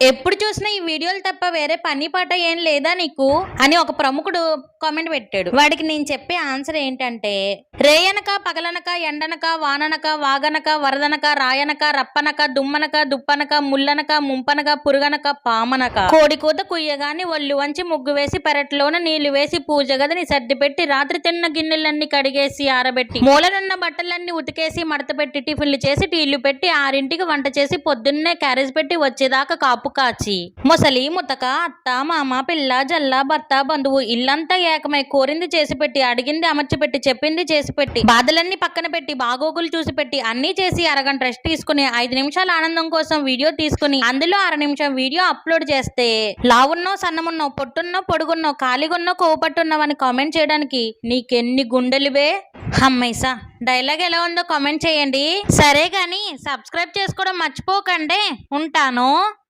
ఎప్పుడు చూసినా ఈ వీడియోలు తప్ప వేరే పని పాట ఏం లేదా నీకు అని ఒక ప్రముఖుడు కామెంట్ పెట్టాడు. వాడికి నేను చెప్పే ఆన్సర్ ఏంటంటే, రేయనక పగలనక ఎండనక వాననక వాగనక వరదనక రాయనక రప్పనక దుమ్మనక దుప్పనక ముల్లనక ముంపనక పురుగనక పామనక కోడి కూత కుయ్యగాని ఒళ్ళు వంచి ముగ్గు వేసి పెరట్లోన నీళ్లు వేసి పూజ గదిని సర్ది పెట్టి రాత్రి తిన్న గిన్నెలన్నీ కడిగేసి ఆరబెట్టి మూలనున్న బట్టలన్నీ ఉతికేసి మడత పెట్టి టిఫిన్లు చేసి టీళ్లు పెట్టి 6ంటికి వంట చేసి పొద్దున్నే క్యారేజ్ పెట్టి వచ్చేదాకా కాపు కాచి ముసలి ముతక అత్త మామ పిల్ల జల్ల భర్త బంధువు ఇల్లంతా ఏకమై కోరింది చేసి పెట్టి అడిగింది అమర్చి పెట్టి చెప్పింది చేసి పెట్టి బాధలన్నీ పక్కన పెట్టి బాగోగులు చూసి పెట్టి అన్ని చేసి అరగంట రెస్ట్ తీసుకుని 5 నిమిషాల ఆనందం కోసం వీడియో తీసుకుని అందులో 1/2 నిమిషం వీడియో అప్లోడ్ చేస్తే లావున్నో సన్నమున్నో పొట్టున్నో పొడుగున్నో ఖాళీగున్నో కోపట్టున్నావని కామెంట్ చేయడానికి నీకెన్ని గుండెలువే. హమ్మేసా డైలాగ్ ఎలా ఉందో కామెంట్ చేయండి. సరే గాని సబ్స్క్రైబ్ చేసుకోవడం మర్చిపోకండి. ఉంటాను.